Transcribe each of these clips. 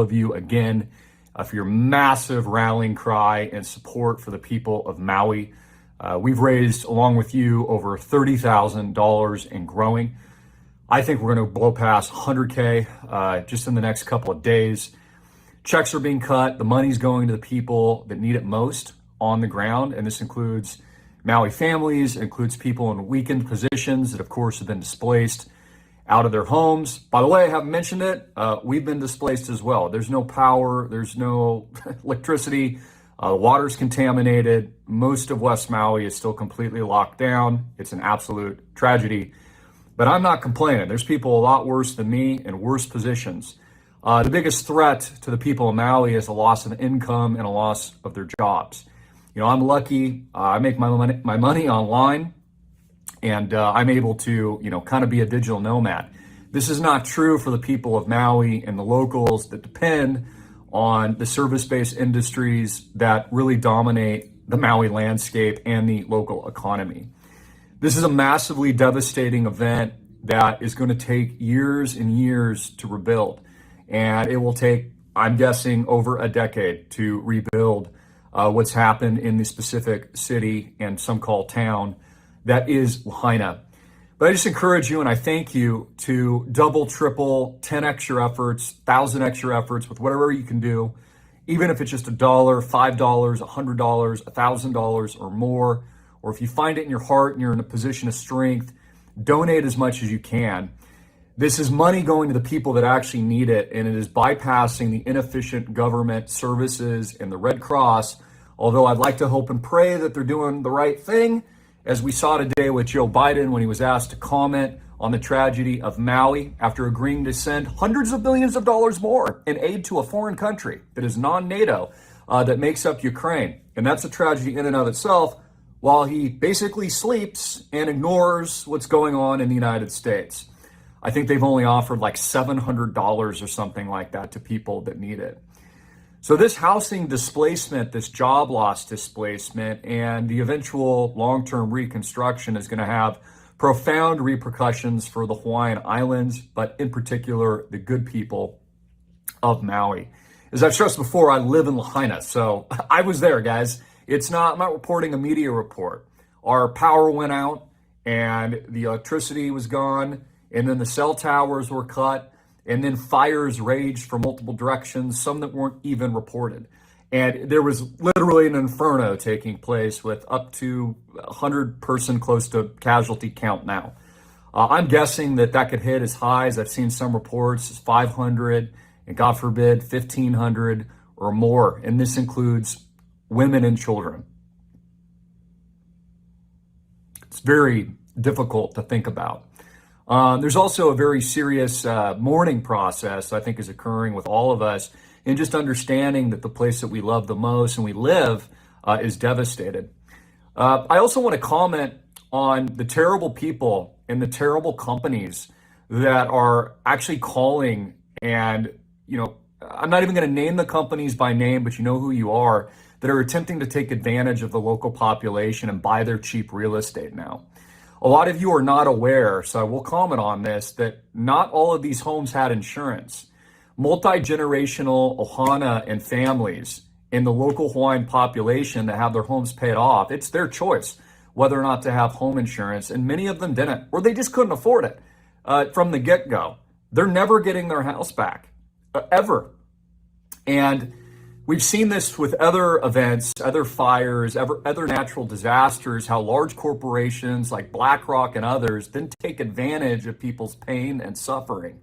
all of you again for your massive rallying cry and support for the people of Maui. We've raised, along with you, over $30,000 and growing. I think we're going to blow past 100K just in the next couple of days. Checks are being cut. The money's going to the people that need it most on the ground. And this includes Maui families, it includes people in weakened positions that, of course, have been displaced out of their homes. By the way, I haven't mentioned it. We've been displaced as well. There's no power. There's no electricity. Water's contaminated. Most of West Maui is still completely locked down. It's an absolute tragedy. But I'm not complaining. There's people a lot worse than me in worse positions. The biggest threat to the people of Maui is a loss of income and a loss of their jobs. You know, I'm lucky. I make my money online, and I'm able to, kind of be a digital nomad. This is not true for the people of Maui and the locals that depend on the service-based industries that really dominate the Maui landscape and the local economy. This is a massively devastating event that is going to take years and years to rebuild. And it will take, I'm guessing, over a decade to rebuild what's happened in the specific city and some call town that is Lahaina. But I just encourage you and I thank you to double, triple, 10 extra efforts, 1,000 extra efforts with whatever you can do, even if it's just $1, $5, $100, $1,000 or more. Or if you find it in your heart and you're in a position of strength, donate as much as you can. This is money going to the people that actually need it, and it is bypassing the inefficient government services and the Red Cross, although I'd like to hope and pray that they're doing the right thing, as we saw today with Joe Biden when he was asked to comment on the tragedy of Maui after agreeing to send hundreds of billions of dollars more in aid to a foreign country that is non-NATO that makes up Ukraine. And that's a tragedy in and of itself, while he basically sleeps and ignores what's going on in the United States. I think they've only offered like $700 or something like that to people that need it. So this housing displacement, this job loss displacement, and the eventual long-term reconstruction is going to have profound repercussions for the Hawaiian Islands, but in particular, the good people of Maui. As I've stressed before, I live in Lahaina, so I was there, guys. I'm not reporting a media report. Our power went out and the electricity was gone, and then the cell towers were cut, and then fires raged from multiple directions, some that weren't even reported. And there was literally an inferno taking place with up to 100-person close to casualty count now. I'm guessing that could hit as high as I've seen some reports as 500 and God forbid 1,500 or more. And this includes women and children. It's very difficult to think about. There's also a very serious mourning process I think is occurring with all of us in just understanding that the place that we love the most and we live is devastated. I also want to comment on the terrible people and the terrible companies that are actually calling and, I'm not even going to name the companies by name, but you know who you are, that are attempting to take advantage of the local population and buy their cheap real estate now. A lot of you are not aware, so I will comment on this, that not all of these homes had insurance. Multi-generational ohana and families in the local Hawaiian population that have their homes paid off, it's their choice whether or not to have home insurance, and many of them didn't, or they just couldn't afford it from the get-go. They're never getting their house back, ever. And we've seen this with other events, other fires, other natural disasters, how large corporations like BlackRock and others then take advantage of people's pain and suffering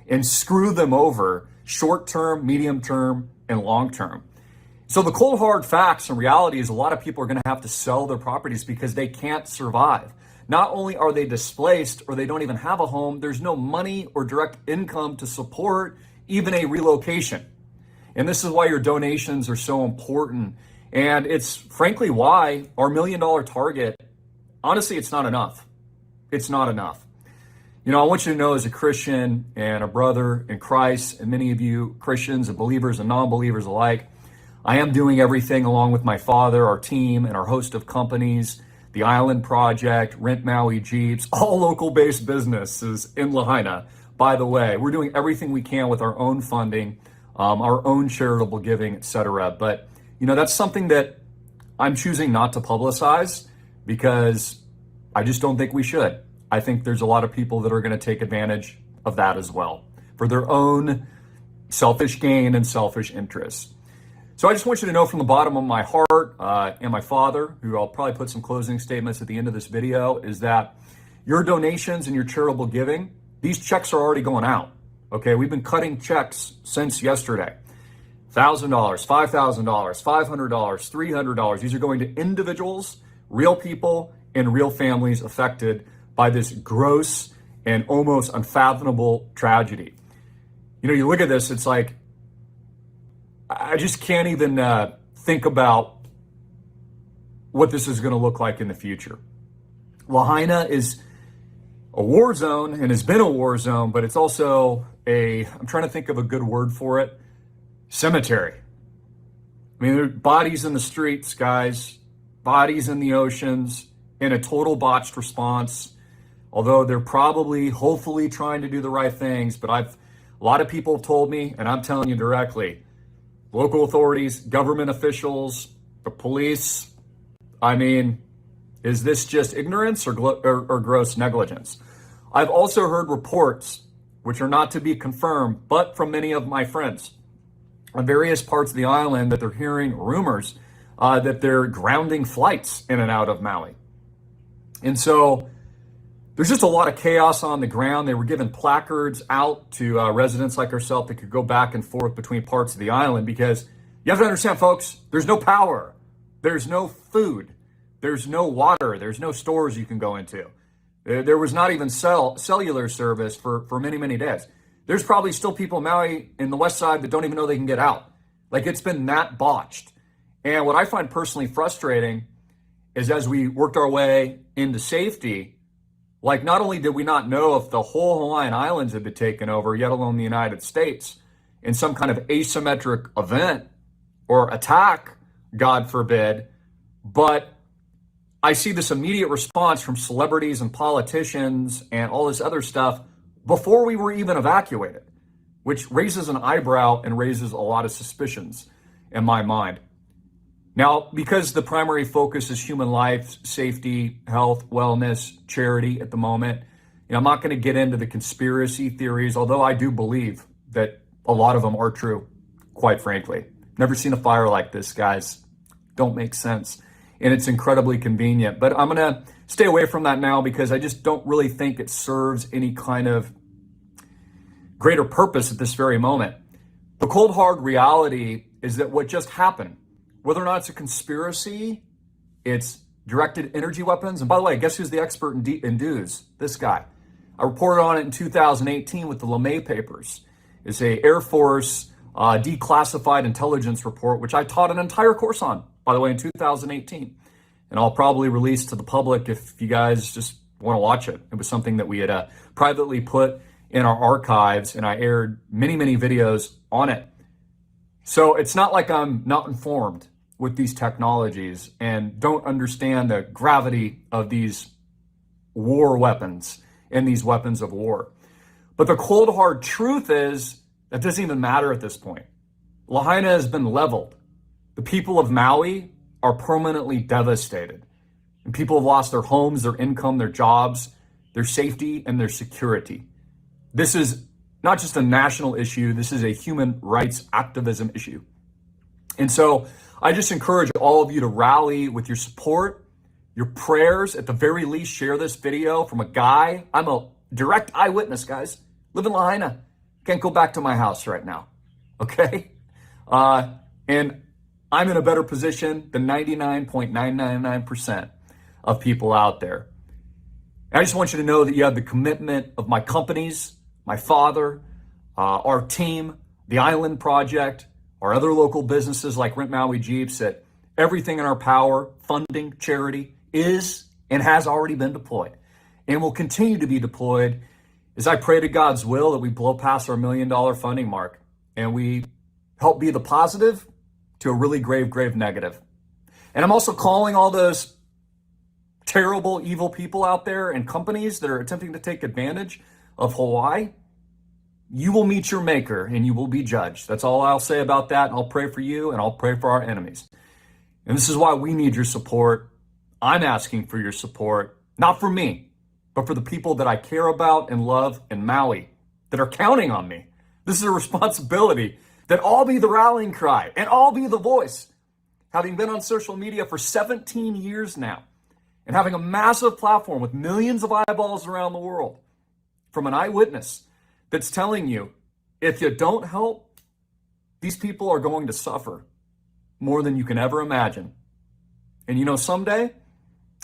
and screw them over short-term, medium-term, and long-term. So the cold hard facts and reality is a lot of people are going to have to sell their properties because they can't survive. Not only are they displaced or they don't even have a home, there's no money or direct income to support even a relocation. And this is why your donations are so important. And it's frankly why our $1 million target, honestly, it's not enough. It's not enough. I want you to know as a Christian and a brother in Christ, and many of you Christians and believers and non-believers alike, I am doing everything along with my father, our team, and our host of companies, the Island Project, Rent Maui Jeeps, all local-based businesses in Lahaina. By the way, we're doing everything we can with our own funding our own charitable giving, etc. But, that's something that I'm choosing not to publicize because I just don't think we should. I think there's a lot of people that are going to take advantage of that as well for their own selfish gain and selfish interests. So I just want you to know from the bottom of my heart and my father, who I'll probably put some closing statements at the end of this video, is that your donations and your charitable giving, these checks are already going out. Okay, we've been cutting checks since yesterday. $1,000, $5,000, $500, $300. These are going to individuals, real people, and real families affected by this gross and almost unfathomable tragedy. You look at this, it's like, I just can't even think about what this is going to look like in the future. Lahaina is a war zone and has been a war zone, but it's also I'm trying to think of a good word for it, cemetery. I mean, there are bodies in the streets, guys, bodies in the oceans, in a total botched response. Although they're probably, hopefully, trying to do the right things, but a lot of people have told me, and I'm telling you directly, local authorities, government officials, the police, I mean, is this just ignorance or gross negligence? I've also heard reports, which are not to be confirmed, but from many of my friends on various parts of the island, that they're hearing rumors that they're grounding flights in and out of Maui. And so there's just a lot of chaos on the ground. They were given placards out to residents like ourselves that could go back and forth between parts of the island, because you have to understand, folks, there's no power, there's no food, there's no water, there's no stores you can go into. There was not even cellular service for many, many days. There's probably still people in Maui in the west side that don't even know they can get out. Like, it's been that botched. And what I find personally frustrating is, as we worked our way into safety, like, not only did we not know if the whole Hawaiian Islands had been taken over, yet alone the United States, in some kind of asymmetric event or attack, God forbid, but I see this immediate response from celebrities and politicians and all this other stuff before we were even evacuated, which raises an eyebrow and raises a lot of suspicions in my mind. Now, because the primary focus is human life, safety, health, wellness, charity at the moment, I'm not going to get into the conspiracy theories, although I do believe that a lot of them are true, quite frankly. Never seen a fire like this, guys. Don't make sense. And it's incredibly convenient. But I'm going to stay away from that now because I just don't really think it serves any kind of greater purpose at this very moment. The cold, hard reality is that what just happened, whether or not it's a conspiracy, it's directed energy weapons. And by the way, guess who's the expert in DEWs? This guy. I reported on it in 2018 with the LeMay papers. It's a Air Force declassified intelligence report, which I taught an entire course on, by the way, in 2018. And I'll probably release to the public if you guys just want to watch it. It was something that we had privately put in our archives, and I aired many, many videos on it. So it's not like I'm not informed with these technologies and don't understand the gravity of these war weapons and these weapons of war. But the cold, hard truth is that doesn't even matter at this point. Lahaina has been leveled. The people of Maui are permanently devastated. And people have lost their homes, their income, their jobs, their safety, and their security. This is not just a national issue, this is a human rights activism issue. And so I just encourage all of you to rally with your support, your prayers. At the very least, share this video from a guy. I'm a direct eyewitness, guys. Live in Lahaina. Can't go back to my house right now. Okay? And I'm in a better position than 99.999% of people out there. I just want you to know that you have the commitment of my companies, my father, our team, the Island Project, our other local businesses like Rent Maui Jeeps, that everything in our power, funding, charity, is and has already been deployed and will continue to be deployed as I pray to God's will that we blow past our $1 million funding mark and we help be the positive to a really grave, grave negative. And I'm also calling all those terrible, evil people out there and companies that are attempting to take advantage of Hawaii. you will meet your maker and you will be judged. That's all I'll say about that. I'll pray for you and I'll pray for our enemies. And this is why we need your support. I'm asking for your support, not for me, but for the people that I care about and love in Maui that are counting on me. This is a responsibility that I'll be the rallying cry and I'll be the voice. Having been on social media for 17 years now and having a massive platform with millions of eyeballs around the world from an eyewitness that's telling you, if you don't help, these people are going to suffer more than you can ever imagine. And you know, someday,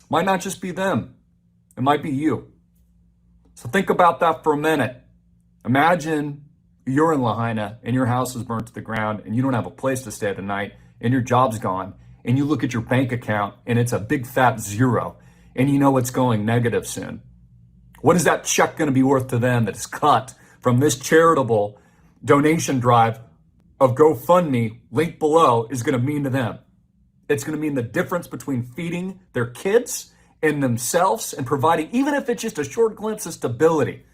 might not just be them, it might be you. So think about that for a minute. Imagine you're in Lahaina and your house is burnt to the ground and you don't have a place to stay tonight and your job's gone and you look at your bank account and it's a big fat zero and you know it's going negative soon. What is that check going to be worth to them that is cut from this charitable donation drive of GoFundMe, link below, is going to mean to them? It's going to mean the difference between feeding their kids and themselves and providing, even if it's just a short glimpse of stability,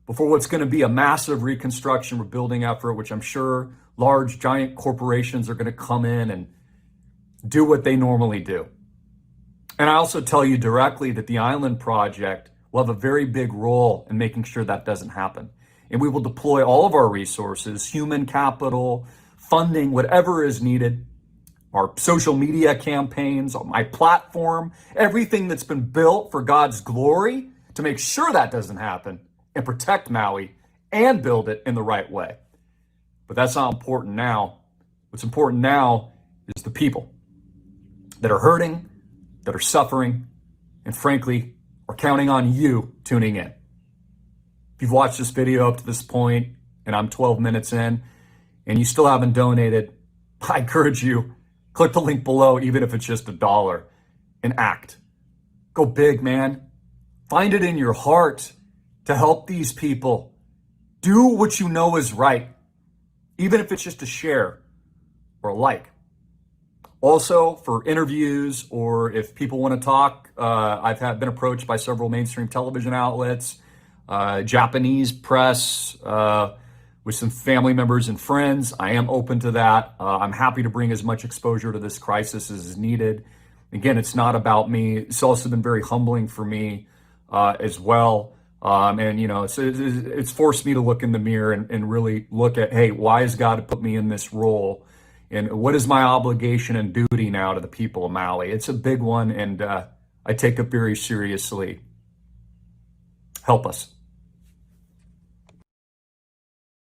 before what's going to be a massive reconstruction rebuilding effort, which I'm sure large, giant corporations are going to come in and do what they normally do. And I also tell you directly that the Island Project will have a very big role in making sure that doesn't happen. And we will deploy all of our resources, human capital, funding, whatever is needed, our social media campaigns, my platform, everything that's been built for God's glory to make sure that doesn't happen and protect Maui and build it in the right way. But that's not important now. What's important now is the people that are hurting, that are suffering, and frankly, are counting on you tuning in. If you've watched this video up to this point and I'm 12 minutes in and you still haven't donated, I encourage you, click the link below, even if it's just $1, and act. Go big, man. Find it in your heart to help these people. Do what you know is right, even if it's just a share or a like. Also, for interviews or if people want to talk, I've been approached by several mainstream television outlets, Japanese press, with some family members and friends. I am open to that. I'm happy to bring as much exposure to this crisis as is needed. Again, it's not about me. It's also been very humbling for me as well. And, you know, it's forced me to look in the mirror and really look at, hey, why has God put me in this role? And what is my obligation and duty now to the people of Maui? It's a big one, and I take it very seriously. Help us.